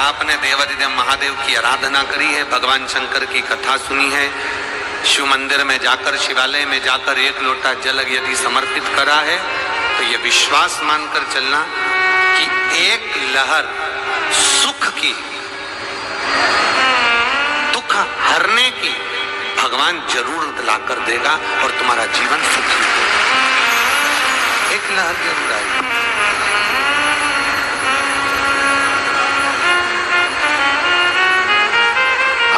आपने देवाधिदेव महादेव की आराधना करी है, भगवान शंकर की कथा सुनी है, शिव मंदिर में जाकर, शिवालय में जाकर एक लोटा जल यदि समर्पित करा है, तो ये विश्वास मानकर चलना कि एक लहर सुख की, दुख हरने की भगवान जरूर लाकर देगा और तुम्हारा जीवन सुखी होगा। एक लहर जरूर आएगी।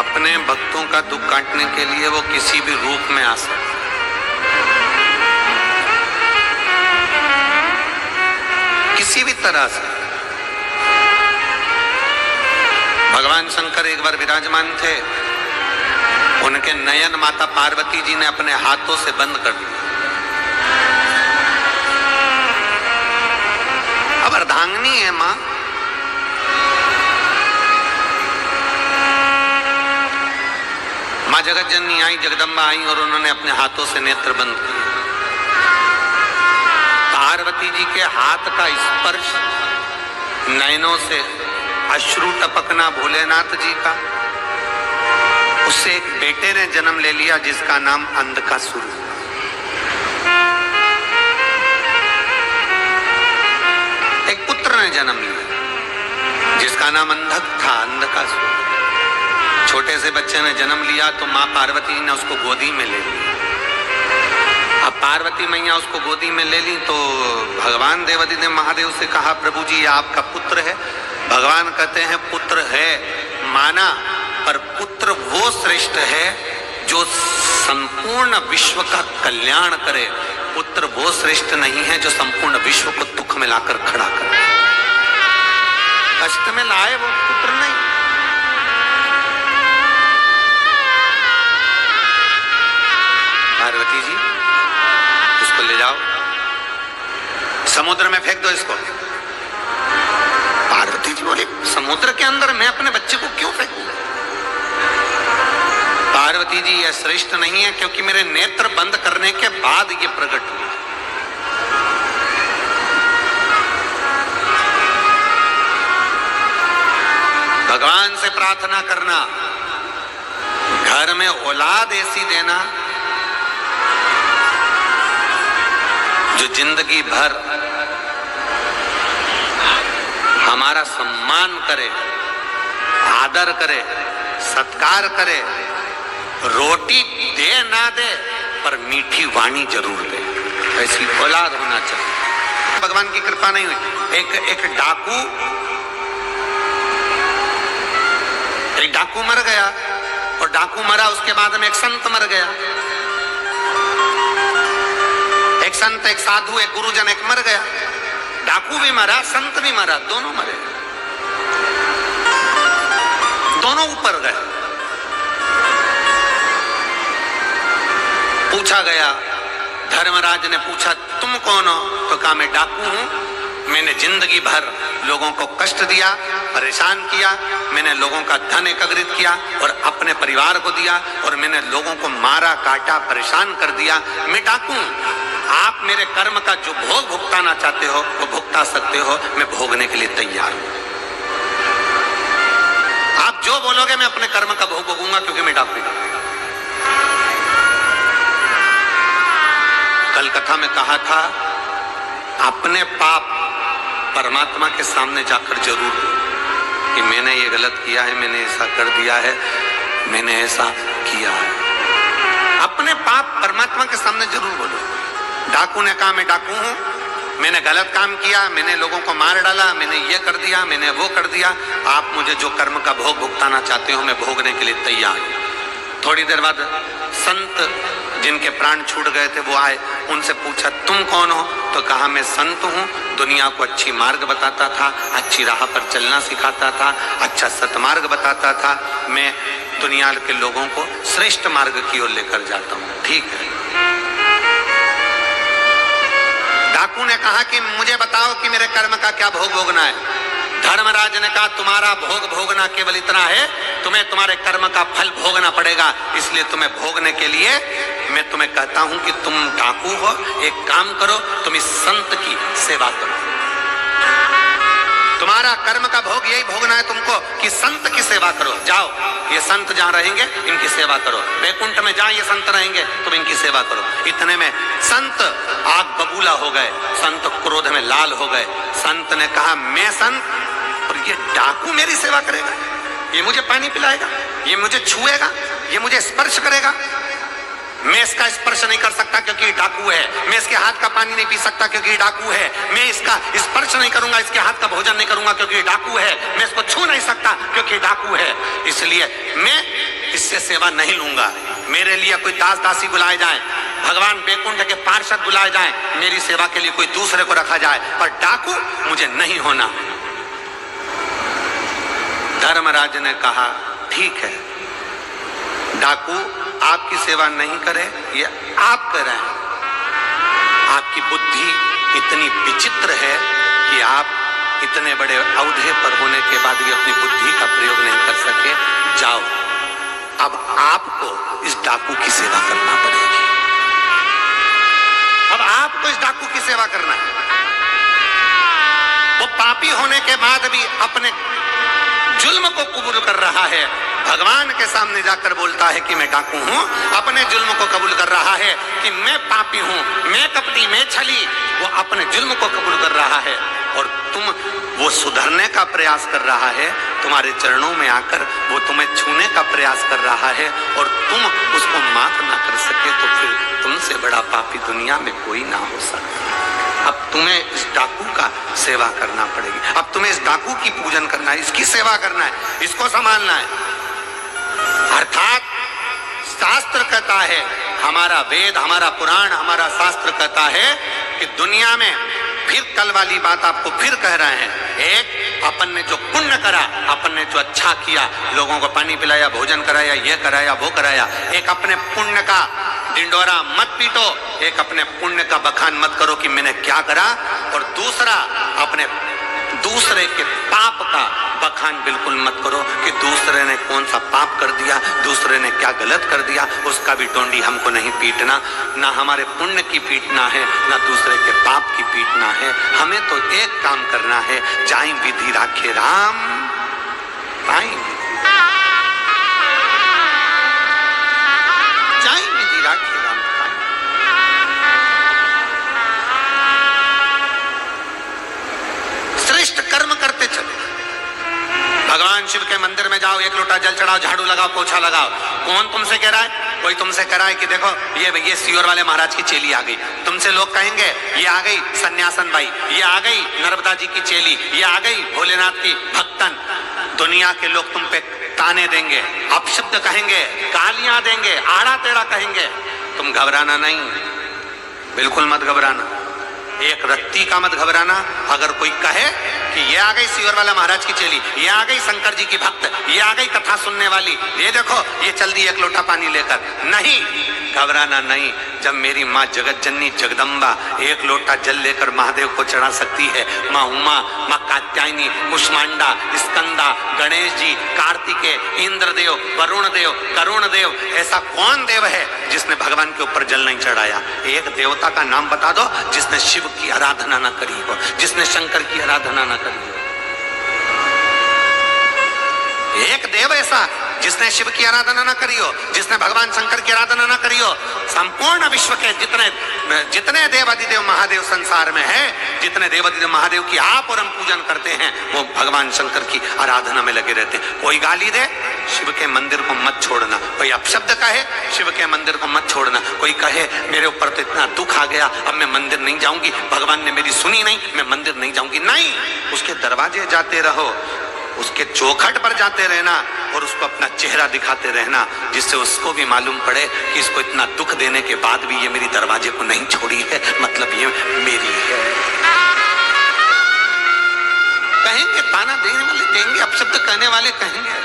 अपने भक्तों का दुख काटने के लिए वो किसी भी रूप में आ सकता, किसी भी तरह से। भगवान शंकर एक बार विराजमान थे, उनके नयन माता पार्वती जी ने अपने हाथों से बंद कर दिया। अब अर्धांगिनी है मां, मां जगत जननी आई, जगदम्बा आई और उन्होंने अपने हाथों से नेत्र बंद किए। पार्वती जी के हाथ का स्पर्श, नयनों से अश्रु टपकना भोलेनाथ जी का, उससे एक बेटे ने जन्म ले लिया जिसका नाम अंधकासुर। एक पुत्र ने जन्म लिया जिसका नाम अंधक था, अंधकासुर। छोटे से बच्चे ने जन्म लिया तो मां पार्वती ने उसको गोदी में ले लिया। अब पार्वती मैया उसको गोदी में ले ली तो भगवान देवाधिदेव महादेव से कहा, प्रभु जी आपका पुत्र है। भगवान कहते हैं पुत्र है माना, पर पुत्र वो श्रेष्ठ है जो संपूर्ण विश्व का कल्याण करे। पुत्र वो श्रेष्ठ नहीं है जो संपूर्ण विश्व को दुख में लाकर खड़ा करे। कष्ट में लाए वो पुत्र नहीं। पार्वती जी उसको ले जाओ, समुद्र में फेंक दो इसको। पार्वती जी बोली, समुद्र के अंदर मैं अपने बच्चे को क्यों फेंकूं? पार्वती जी यह श्रेष्ठ नहीं है क्योंकि मेरे नेत्र बंद करने के बाद ये प्रकट हुआ। भगवान से प्रार्थना करना, घर में औलाद ऐसी देना जो जिंदगी भर हमारा सम्मान करे, आदर करे, सत्कार करे, रोटी दे ना दे पर मीठी वाणी जरूर दे, ऐसी औलाद होना चाहिए। भगवान की कृपा नहीं हुई। एक डाकू मर गया और डाकू मरा, उसके बाद में एक संत मर गया। एक संत, एक साधु, एक गुरुजन, एक मर गया। डाकू भी मरा, संत भी मरा, दोनों मरे, दोनों ऊपर गए। पूछा गया, धर्मराज ने पूछा तुम कौन हो? तो कहा मैं डाकू हूं, मैंने जिंदगी भर लोगों को कष्ट दिया, परेशान किया, मैंने लोगों का धन एकत्रित किया और अपने परिवार को दिया, और मैंने लोगों को मारा, काटा, परेशान कर दिया। मैं डाकू हूं, आप मेरे कर्म का जो भोग भुगताना चाहते हो वो भुगता सकते हो, मैं भोगने के लिए तैयार हूं। आप जो बोलोगे मैं अपने कर्म का भोग भोगूंगा क्योंकि मैं डाकू हूं। कल कथा में कहा था, अपने पाप परमात्मा के सामने जाकर जरूर बोलो कि मैंने ये गलत किया है, मैंने ऐसा कर दिया है, मैंने ऐसा किया है। अपने पाप परमात्मा के सामने जरूर बोलो। डाकू ने कहा मैं डाकू हूं, मैंने गलत काम किया, मैंने लोगों को मार डाला, मैंने ये कर दिया, मैंने वो कर दिया। आप मुझे जो कर्म का भोग भुगताना चाहते हो मैं भोगने के लिए तैयार हूं। थोड़ी देर बाद संत जिनके प्राण छूट गए थे वो आए, उनसे पूछा तुम कौन हो? तो कहा मैं संत हूं, दुनिया को अच्छी मार्ग बताता था, अच्छी राह पर चलना सिखाता था, अच्छा सतमार्ग बताता था, मैं दुनिया के लोगों को श्रेष्ठ मार्ग की ओर लेकर जाता हूं। ठीक है। डाकू ने कहा कि मुझे बताओ कि मेरे कर्म का क्या भोग भोगना है। धर्मराज ने कहा तुम्हारा भोग भोगना केवल इतना है, तुम्हें तुम्हारे कर्म का फल भोगना पड़ेगा, इसलिए तुम्हें भोगने के लिए मैं तुम्हें कहता हूं कि तुम डाकू हो, एक काम करो, तुम इस संत की सेवा करो। तुम्हारा कर्म का भोग यही भोगना है तुमको कि संत की सेवा करो। जाओ, ये संत जहां रहेंगे इनकी सेवा करो। वैकुंठ में जहां ये संत रहेंगे तुम इनकी सेवा करो। इतने में संत आग बबूला हो गए, संत क्रोध में लाल हो गए। संत ने कहा, मैं संत और ये डाकू मेरी सेवा करेगा, ये मुझे पानी पिलाएगा, ये मुझे छुएगा, ये मुझे स्पर्श करेगा। मैं इसका स्पर्श नहीं कर सकता क्योंकि ये डाकू है। मैं इसके हाथ का पानी नहीं पी सकता क्योंकि ये डाकू है। मैं इसका स्पर्श नहीं करूंगा, इसके हाथ का भोजन नहीं करूंगा क्योंकि ये डाकू है। मैं इसको छू नहीं सकता क्योंकि ये डाकू है। इसलिए मैं इससे सेवा नहीं लूंगा। मेरे लिए कोई दास दासी बुलाए जाए, भगवान वैकुंठ के पार्षद बुलाए जाए, मेरी सेवा के लिए कोई दूसरे को रखा जाए, पर डाकू मुझे नहीं होना। धर्मराज ने कहा, ठीक है, डाकू आपकी सेवा नहीं करे, ये आप करें। आपकी बुद्धि इतनी विचित्र है कि आप इतने बड़े औहदे पर होने के बाद भी अपनी बुद्धि का प्रयोग नहीं कर सके। जाओ, अब आपको इस डाकू की सेवा करना पड़ेगी। अब आपको इस डाकू की सेवा करना है। वो पापी होने के बाद भी अपने जुल्म को कबूल कर रहा है। भगवान के सामने जाकर बोलता है कि मैं डाकू हूं, अपने जुल्म को कबूल कर रहा है कि मैं पापी हूं, मैं कपटी, मैं छली। वो अपने जुल्म को कबूल कर रहा है और तुम वो सुधरने का प्रयास कर रहा है। तुम्हारे चरणों में आकर वो तुम्हें छूने का प्रयास कर रहा है और तुम उसको माफ ना कर सके तो फिर तुमसे बड़ा पापी दुनिया में कोई ना हो सकता। अब तुम्हें इस डाकू का सेवा करना पड़ेगी। अब तुम्हें इस डाकू की पूजन करना है, इसकी सेवा करना है, इसको संभालना है। अर्थात शास्त्र कहता है, हमारा वेद, हमारा पुराण, हमारा शास्त्र कहता है कि दुनिया में फिर कल वाली बात आपको फिर कह रहे हैं। एक, अपन ने जो पुण्य करा, अपन ने जो अच्छा किया, लोगों को पानी पिलाया, भोजन कराया, ये कराया, वो कराया, एक अपने पुण्य का डिंडोरा मत पीटो, एक अपने पुण्य का बखान मत करो कि मैंने क्या करा, और दूसरा अपने दूसरे के पाप का बखान बिल्कुल मत करो कि दूसरे ने कौन सा पाप कर दिया, दूसरे ने क्या गलत कर दिया, उसका भी डोंडी हमको नहीं पीटना। ना हमारे पुण्य की पीटना है, ना दूसरे के पाप की पीटना है। हमें तो एक काम करना है, जाई विधि राखे राम, जाई विधि राखे राम। श्रेष्ठ कर्म करते चले। भगवान शिव के मंदिर में जाओ, एक लोटा जल चढ़ाओ, झाड़ू लगाओ, पोछा लगाओ। कौन तुमसे कह रहा है? कोई तुमसे कह रहा है कि देखो ये सियोर वाले महाराज की चेली आ गई। तुमसे लोग कहेंगे ये आ गई सन्यासन बाई, ये आ गई नर्मदा जी की चेली, ये आ गई भोलेनाथ की भक्तन। दुनिया के लोग तुम पे ताने देंगे, अपशब्द कहेंगे, गालियां देंगे, आड़ा टेढ़ा कहेंगे। तुम घबराना नहीं, बिल्कुल मत घबराना, एक रत्ती का मत घबराना। अगर कोई कहे कि ये आ गई सियोर वाला महाराज की चेली, ये आ गई शंकर जी की भक्त, ये आ गई कथा सुनने वाली, ये देखो ये चल दी एक लोटा पानी लेकर, नहीं, घबराना नहीं। जब मेरी माँ जगत जननी जगदम्बा एक लोटा जल लेकर महादेव को चढ़ा सकती है, माँ उमा, माँ कात्यायनी, कुष्मांडा, स्कंदा, गणेश जी, कार्तिकेय, इंद्रदेव, वरुण देव, करुण देव, ऐसा कौन देव है जिसने भगवान के ऊपर जल नहीं चढ़ाया? एक देवता का नाम बता दो जिसने शिव की आराधना न करी हो, जिसने शंकर की आराधना न करी हो। एक देव ऐसा जिसने शिव की आराधना न करी हो, जिसने भगवान शंकर की आराधना न करी हो। संपूर्ण विश्व के जितने देवादिदेव महादेव संसार में है, जितने देवादिदेव महादेव की आप और हम पूजन करते हैं, वो भगवान शंकर की आराधना में लगे रहते हैं। कोई गाली दे, शिव के मंदिर को मत छोड़ना। कोई अपशब्द कहे, शिव के मंदिर को मत छोड़ना। कोई कहे मेरे ऊपर तो इतना दुख आ गया, अब मैं मंदिर नहीं जाऊंगी, भगवान ने मेरी सुनी नहीं, मैं मंदिर नहीं जाऊंगी, नहीं, उसके दरवाजे जाते रहो, उसके चौखट पर जाते रहना और उसको अपना चेहरा दिखाते रहना, जिससे उसको भी मालूम पड़े कि इसको इतना दुख देने के बाद भी ये मेरी दरवाजे को नहीं छोड़ी है, मतलब ये मेरी है। कहेंगे, ताना देने वाले देंगे, अपशब्द कहने वाले कहेंगे।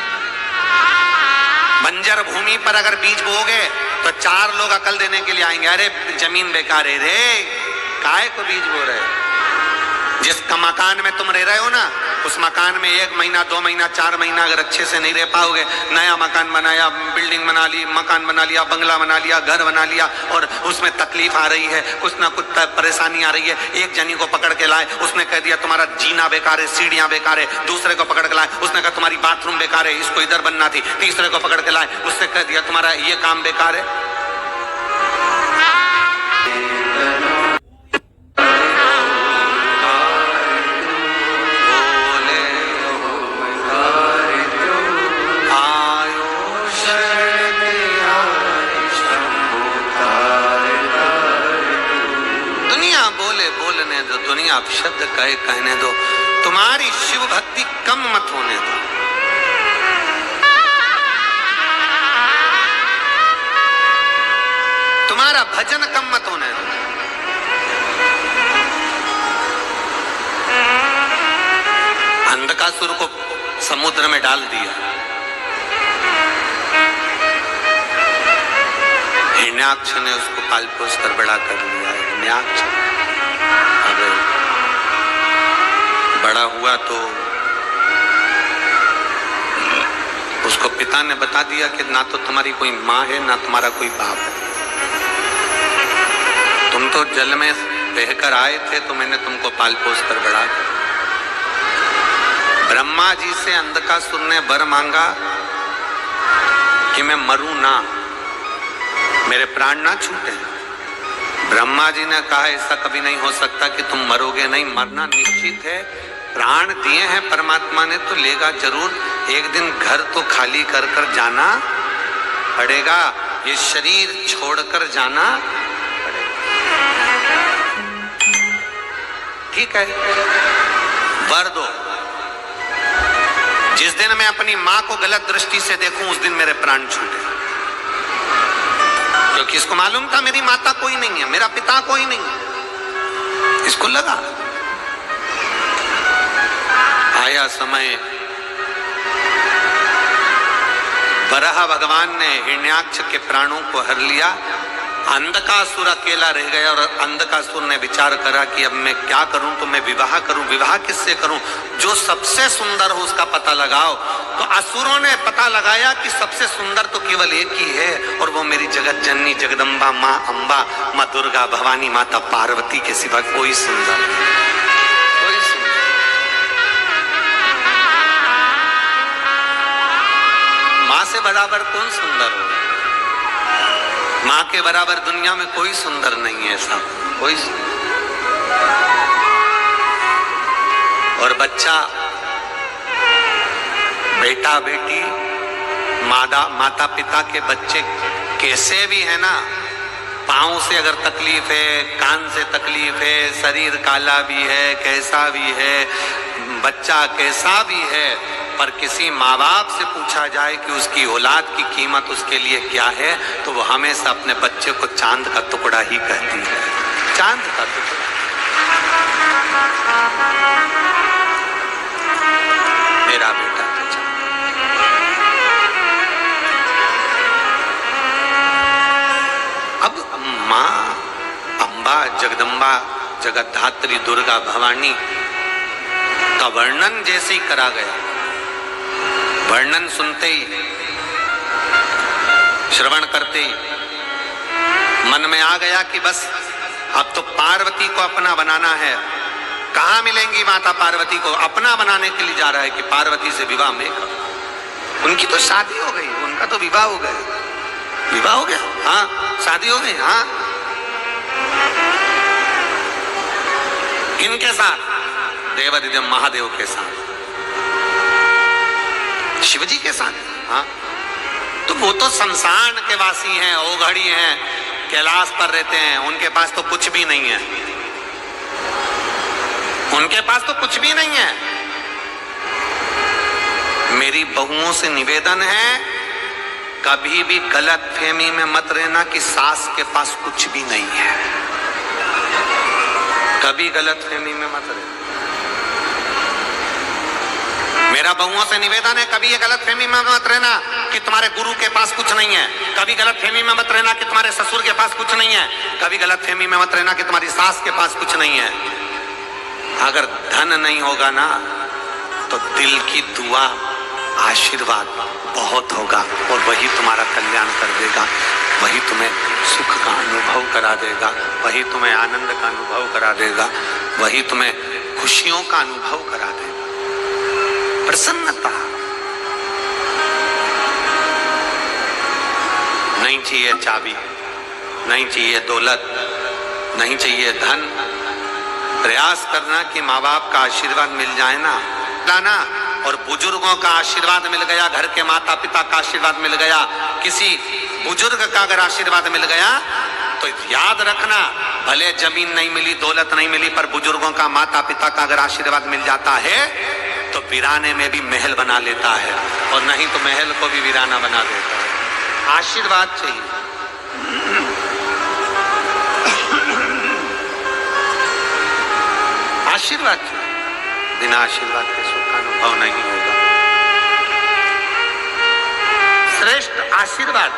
बंजर भूमि पर अगर बीज बोओगे तो 4 लोग अकल देने के लिए आएंगे, अरे जमीन बेकार है रे, काहे को बीज बो रहे? जिस मकान में तुम रह रहे हो ना, उस मकान में 1 महीना 2 महीना 4 महीना अगर अच्छे से नहीं रह पाओगे, नया मकान बनाया, बिल्डिंग बना ली, मकान बना लिया, बंगला बना लिया, घर बना लिया, और उसमें तकलीफ आ रही है, कुछ ना कुछ परेशानी आ रही है, एक जनी को पकड़ के लाए, उसने कह दिया तुम्हारा जीना बेकार है, सीढ़ियां बेकार है, दूसरे को पकड़ के लाए, उसने कहा तुम्हारी बाथरूम बेकार है, इसको इधर बनना थी, तीसरे को पकड़ के लाए, उसने कह दिया तुम्हारा ये काम बेकार है। दुनिया आप शब्द कहे कहने दो, तुम्हारी शिव भक्ति कम मत होने दो। तुम्हारा भजन कम मत होने दो। अंधकासुर को समुद्र में डाल दिया, हिरण्याक्ष ने उसको पाल पोस कर बड़ा कर लिया। हिरण्याक्ष बड़ा हुआ तो उसको पिता ने बता दिया कि ना तो तुम्हारी कोई माँ है ना तुम्हारा कोई बाप है, तुम तो जल में बहकर आए थे तो मैंने तुमको पाल पोस कर बड़ा। ब्रह्मा जी से अंधकासुर ने वर मांगा कि मैं मरूं ना, मेरे प्राण ना छूटे। ब्रह्मा जी ने कहा ऐसा कभी नहीं हो सकता कि तुम मरोगे नहीं, मरना निश्चित है, प्राण दिए हैं परमात्मा ने तो लेगा जरूर, एक दिन घर तो खाली कर कर जाना पड़ेगा, ये शरीर छोड़कर जाना पड़ेगा। ठीक है, वर दो, जिस दिन मैं अपनी मां को गलत दृष्टि से देखूं उस दिन मेरे प्राण छूटे, क्योंकि इसको मालूम था मेरी माता कोई नहीं है, मेरा पिता कोई नहीं है। इसको लगा आया समय, वराह भगवान ने हिरण्याक्ष के प्राणों को हर लिया, अंधकासुर अकेला रह गया और अंधकासुर ने विचार करा कि अब मैं क्या करूं, तो मैं विवाह करूं, विवाह किससे करूं, जो सबसे सुंदर हो उसका पता लगाओ। तो असुरों ने पता लगाया कि सबसे सुंदर तो केवल एक ही है और वो मेरी जगत जननी जगदम्बा माँ अम्बा, माँ दुर्गा, भवानी माता पार्वती के सिवा कोई सुंदर कोई सुंदर। माँ से बराबर कौन सुंदर हो, माँ के बराबर दुनिया में कोई सुंदर नहीं है, ऐसा कोई। और बच्चा, बेटा बेटी, माता पिता के बच्चे कैसे भी है ना, पाँव से अगर तकलीफ है, कान से तकलीफ है, शरीर काला भी है, कैसा भी है, बच्चा कैसा भी है, पर किसी माँ बाप से पूछा जाए कि उसकी औलाद की कीमत उसके लिए क्या है, तो वो हमेशा अपने बच्चे को चांद का टुकड़ा ही कहती है, चांद का टुकड़ा। मेरा बेटा अब माँ अम्बा, जगदम्बा, जगतधात्री, दुर्गा, भवानी का वर्णन जैसे ही करा गया, वर्णन सुनते ही, श्रवण करते ही मन में आ गया कि बस अब तो पार्वती को अपना बनाना है। कहाँ मिलेंगी माता पार्वती को, अपना बनाने के लिए जा रहा है कि पार्वती से विवाह में कर। उनकी तो शादी हो गई, उनका तो विवाह हो गया, विवाह हो गया, हाँ शादी हो गई, हाँ। किनके साथ? देवादिदेव महादेव के साथ, शिवजी के साथ, हाँ। तो वो तो शमशान के वासी हैं, ओघड़ी हैं, कैलाश पर रहते हैं, उनके पास तो कुछ भी नहीं है, उनके पास तो कुछ भी नहीं है। मेरी बहुओं से निवेदन है, कभी भी गलत फहमी में मत रहना कि सास के पास कुछ भी नहीं है, कभी गलत फहमी में मत रहना। मेरा बहुओं से निवेदन है, कभी ये गलत फहमी में मत रहना कि तुम्हारे गुरु के पास कुछ नहीं है, कभी गलत फहमी में मत रहना कि तुम्हारे ससुर के पास कुछ नहीं है, कभी गलत फहमी में मत रहना कि तुम्हारी सास के पास कुछ नहीं है। अगर धन नहीं होगा ना तो दिल की दुआ, आशीर्वाद बहुत होगा और वही तुम्हारा कल्याण कर देगा, वही तुम्हें सुख का अनुभव करा देगा, वही तुम्हें आनंद का अनुभव करा देगा, वही तुम्हें खुशियों का अनुभव करा देगा। प्रसन्नता नहीं चाहिए, चाबी नहीं चाहिए, दौलत नहीं चाहिए, धन। प्रयास करना कि माँ बाप का आशीर्वाद मिल जाए ना, लाना, और बुजुर्गों का आशीर्वाद मिल गया, घर के माता पिता का आशीर्वाद मिल गया, किसी बुजुर्ग का अगर आशीर्वाद मिल गया तो याद रखना, भले जमीन नहीं मिली, दौलत नहीं मिली, पर बुजुर्गों का, माता पिता का अगर आशीर्वाद मिल जाता है तो वीराने में भी महल बना लेता है, और नहीं तो महल को भी वीराना बना देता है। आशीर्वाद चाहिए। आशीर्वाद चाहिए, बिना आशीर्वाद के सुख का अनुभव नहीं होगा। श्रेष्ठ आशीर्वाद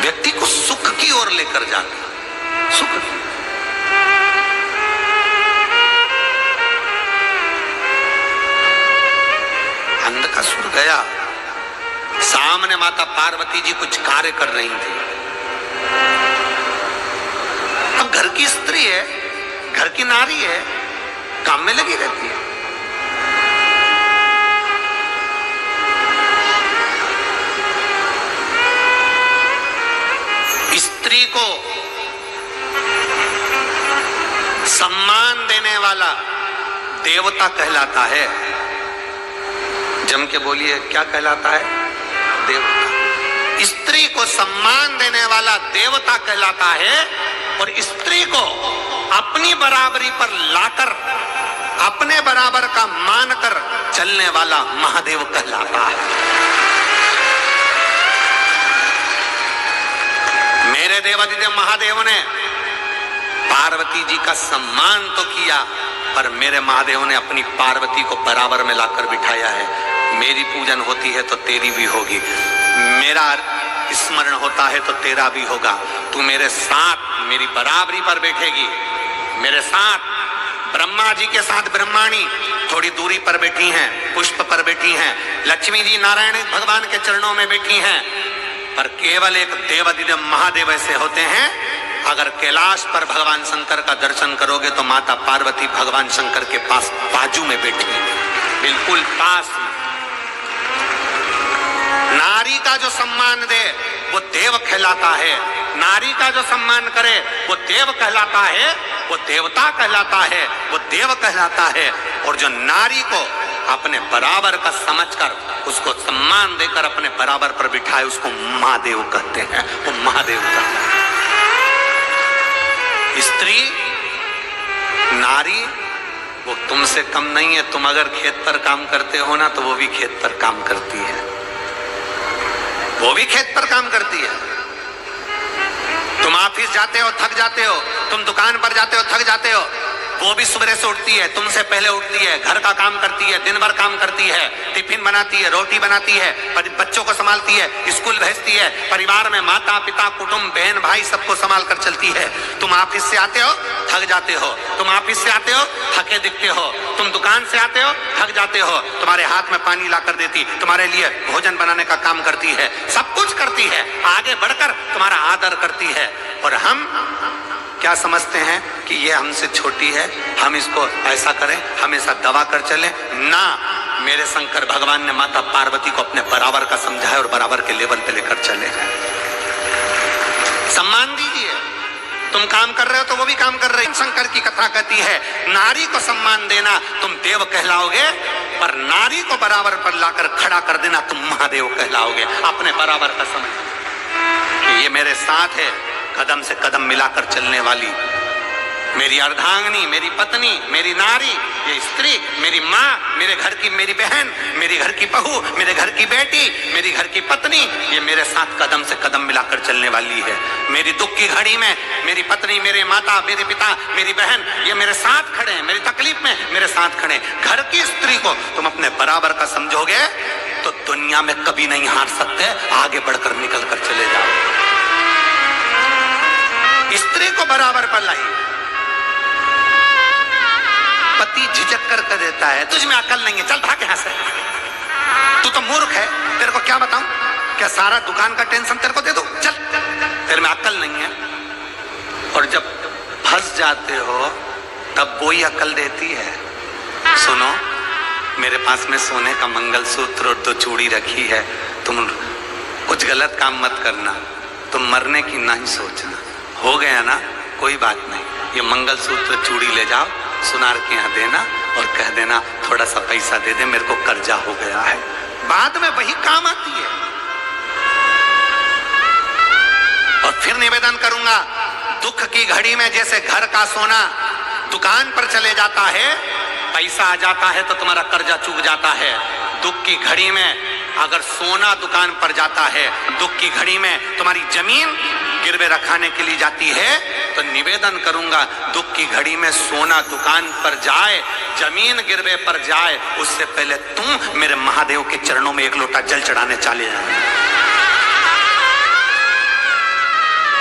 व्यक्ति को सुख की ओर लेकर जाता है। सुख अंधकासुर गया, सामने माता पार्वती जी कुछ कार्य कर रही थी। अब घर की स्त्री है, घर की नारी है, काम में लगी रहती है। स्त्री को सम्मान देने वाला देवता कहलाता है। जम के बोलिए, क्या कहलाता है? देवता। स्त्री को सम्मान देने वाला देवता कहलाता है, और स्त्री को अपनी बराबरी पर लाकर अपने बराबर का मानकर चलने वाला महादेव कहलाता है। मेरे देवाधिदेव महादेव ने पार्वती जी का सम्मान तो किया, पर मेरे महादेव ने अपनी पार्वती को बराबर में लाकर बिठाया है। मेरी पूजन होती है तो तेरी भी होगी, मेरा स्मरण होता है तो तेरा भी होगा। तू मेरे साथ मेरी बराबरी पर बैठेगी, मेरे साथ। ब्रह्मा जी के साथ ब्रह्माणी थोड़ी दूरी पर बैठी हैं, पुष्प पर बैठी हैं। लक्ष्मी जी नारायण भगवान के चरणों में बैठी हैं, पर केवल एक देवाधिदेव महादेव ऐसे होते हैं, अगर कैलाश पर भगवान शंकर का दर्शन करोगे तो माता पार्वती भगवान शंकर के पास बाजू में बैठी है, बिल्कुल पास में। नारी का जो सम्मान दे वो देव कहलाता है, नारी का जो सम्मान करे वो देव कहलाता है, वो देवता कहलाता है, वो देव कहलाता है। और जो नारी को अपने बराबर का समझकर उसको सम्मान देकर अपने बराबर पर बिठाए उसको महादेव कहते हैं, वो महादेव कहते हैं। स्त्री, नारी वो तुमसे कम नहीं है। तुम अगर खेत पर काम करते हो ना तो वो भी खेत पर काम करती है, वो भी खेत पर काम करती है। तुम ऑफिस जाते हो, थक जाते हो, तुम दुकान पर जाते हो, थक जाते हो, वो भी सुबह से उठती है, तुमसे पहले उठती है, घर का काम करती है, दिन भर काम करती है, टिफिन बनाती है, रोटी बनाती है, बच्चों को संभालती है, स्कूल भेजती है, परिवार में माता पिता कुटुंब बहन भाई सबको संभाल कर चलती है। तुम ऑफिस से आते हो, थक जाते हो, तुम ऑफिस से आते हो, थके दिखते हो, तुम दुकान से आते हो, थक जाते हो, तुम्हारे हाथ में पानी ला कर देती, तुम्हारे लिए भोजन बनाने का काम करती है, सब कुछ करती है, आगे बढ़कर तुम्हारा आदर करती है। और हम क्या समझते हैं कि ये हमसे छोटी है, हम इसको ऐसा करें, हम ऐसा दबा कर चले ना। मेरे शंकर भगवान ने माता पार्वती को अपने बराबर का समझा है और बराबर के लेवल पे लेकर चले हैं। सम्मान दीजिए, तुम काम कर रहे हो तो वो भी काम कर रहे हैं। शंकर की कथा कहती है, नारी को सम्मान देना तुम देव कहलाओगे, पर नारी को बराबर पर लाकर खड़ा कर देना तुम महादेव कहलाओगे। अपने बराबर का समझ कि ये मेरे साथ है, कदम से कदम मिलाकर चलने वाली मेरी अर्धांगिनी, मेरी पत्नी, मेरी नारी, ये स्त्री, मेरी माँ, मेरे घर की मेरी बहन, मेरी घर की बहू, मेरे घर की बेटी, मेरी घर की पत्नी, ये मेरे साथ कदम से कदम मिलाकर चलने वाली है। मेरी दुख की घड़ी में मेरी पत्नी, मेरे माता, मेरे पिता, मेरी बहन, ये मेरे साथ खड़े हैं, मेरी तकलीफ में मेरे साथ खड़े हैं। घर की स्त्री को तुम अपने बराबर का समझोगे तो दुनिया में कभी नहीं हार सकते, आगे बढ़कर निकल कर चले जाओ। स्त्री को बराबर पर लाई, लगता है, तुझ में अकल नहीं है, चल भाग यहां से, तू तो मूर्ख है, तेरे को क्या बताऊं, क्या सारा दुकान का टेंशन तेरे को दे दूं, चल, तेरे में अकल नहीं है। और जब फंस जाते हो तब वही अकल देती है, सुनो मेरे पास में सोने का मंगलसूत्र और 2 चूड़ी रखी है, तुम कुछ गलत काम मत करना, तुम मरने की नहीं सोचना, हो गया ना कोई बात नहीं, ये मंगलसूत्र चूड़ी ले जाओ सुनार के यहाँ देना और कह देना थोड़ा सा पैसा दे दे, मेरे को कर्जा हो गया है, बाद में वही काम आती है। और फिर निवेदन करूंगा, दुख की घड़ी में जैसे घर का सोना दुकान पर चले जाता है, पैसा आ जाता है तो तुम्हारा कर्जा चूक जाता है, दुख की घड़ी में अगर सोना दुकान पर जाता है, दुख की घड़ी में तुम्हारी जमीन गिरवे रखाने के लिए जाती है, तो निवेदन करूंगा दुख की घड़ी में सोना दुकान पर जाए, जमीन गिरवे पर जाए, उससे पहले तुम मेरे महादेव के चरणों में 1 लोटा जल चढ़ाने चले जाए।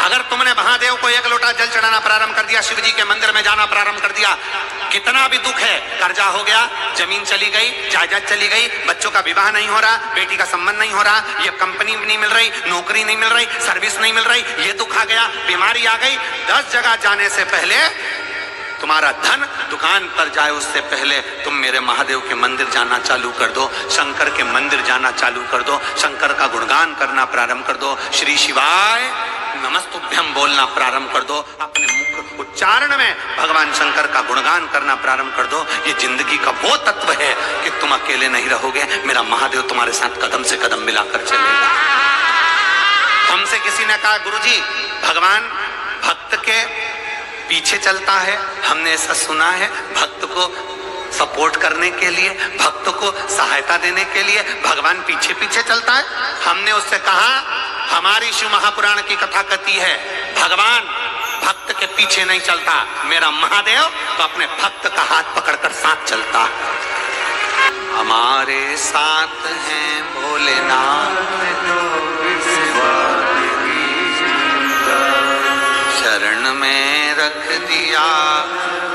अगर तुमने महादेव को 1 लोटा जल चढ़ाना प्रारंभ कर दिया, शिव जी के मंदिर में जाना प्रारंभ कर दिया, कितना भी दुख है, कर्जा हो गया, जमीन चली गई, जायदाद चली गई, बच्चों का विवाह नहीं हो रहा, बेटी का संबंध नहीं हो रहा, ये कंपनी नहीं मिल रही, नौकरी नहीं मिल रही, सर्विस नहीं मिल रही, ये दुख आ गया, बीमारी आ गई, 10 जगह जाने से पहले तुम्हारा धन दुकान पर जाए उससे पहले तुम मेरे महादेव के मंदिर जाना चालू कर दो, शंकर के मंदिर जाना चालू कर दो, शंकर का गुणगान करना प्रारंभ कर दो, श्री शिवाय नमस्तुभ्यम बोलना प्रारंभ कर दो, अपने मुख उच्चारण में भगवान शंकर का गुणगान करना प्रारंभ कर दो। ये जिंदगी का वो तत्व है कि तुम अकेले नहीं रहोगे, मेरा महादेव तुम्हारे साथ कदम से कदम मिलाकर चलेगा। हमसे किसी ने कहा गुरुजी भगवान भक्त के पीछे चलता है, हमने ऐसा सुना है, भक्त को सपोर्ट करने के लिए, भक्त को सहायता देने के लिए भगवान पीछे पीछे चलता है। हमने उससे कहा हमारी शिव महापुराण की कथा कहती है भगवान भक्त के पीछे नहीं चलता, मेरा महादेव तो अपने भक्त का हाथ पकड़कर साथ चलता है। हमारे साथ हैं भोलेनाथ, शरण में रख दिया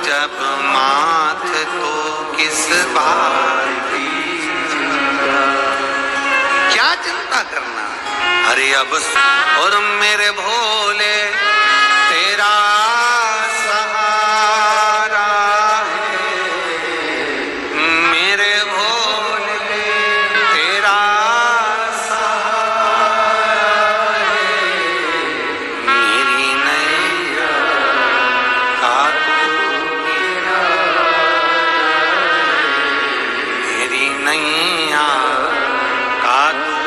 जब माथ तो किस बात क्या चिंता करना, अरे अब और मेरे भोले तेरा सहारा है, मेरे भोले तेरा सहारा है, मेरी नैया का तू किनारा है, मेरी नैया का तू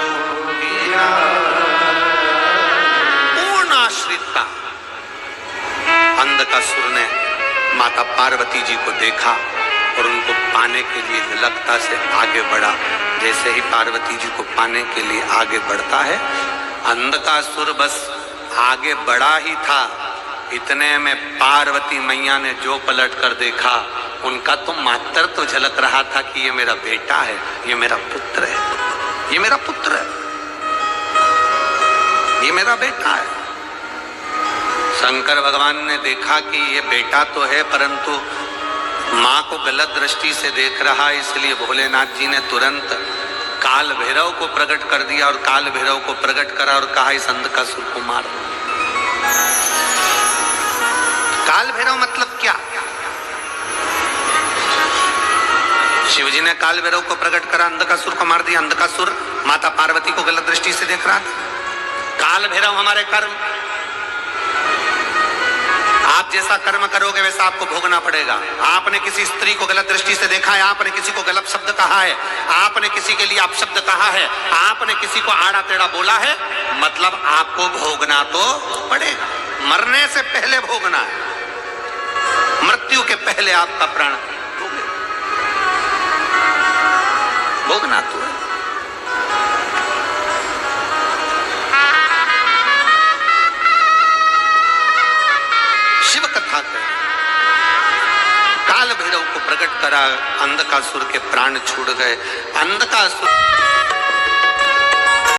किनारा। अंधकासुर ने माता पार्वती जी को देखा और उनको पाने के लिए ललकता से आगे बढ़ा। जैसे ही पार्वती जी को पाने के लिए आगे बढ़ता है, अंधकासुर बस आगे बढ़ा ही था, इतने में पार्वती मैया ने जो पलट कर देखा, उनका तो मात्र तो झलक रहा था कि ये मेरा बेटा है, ये मेरा पुत्र है, ये मेरा पुत्र है, ये मेरा बेटा है। शंकर भगवान ने देखा कि ये बेटा तो है परंतु माँ को गलत दृष्टि से देख रहा, इसलिए भोलेनाथ जी ने तुरंत काल भैरव को प्रकट कर दिया और काल भैरव को प्रकट करा और कहा इस अंधकासुर को मार दो। काल भैरव मतलब क्या? शिवजी ने काल भैरव को प्रकट करा, अंधकासुर को मार दिया। अंधकासुर माता पार्वती को गलत दृष्टि से देख रहा था। काल भैरव हमारे कर्म, आप जैसा कर्म करोगे वैसा आपको भोगना पड़ेगा। आपने किसी स्त्री को गलत दृष्टि से देखा है, आपने किसी को गलत शब्द कहा है, आपने किसी के लिए अपशब्द कहा है, आपने किसी को आड़ा टेढ़ा बोला है, मतलब आपको भोगना तो पड़ेगा। मरने से पहले भोगना है, मृत्यु के पहले आपका प्राण भोगना तो है। शिव कथा के काल भैरव को प्रकट करा, अंधकासुर के प्राण छूट गए। अंधकासुर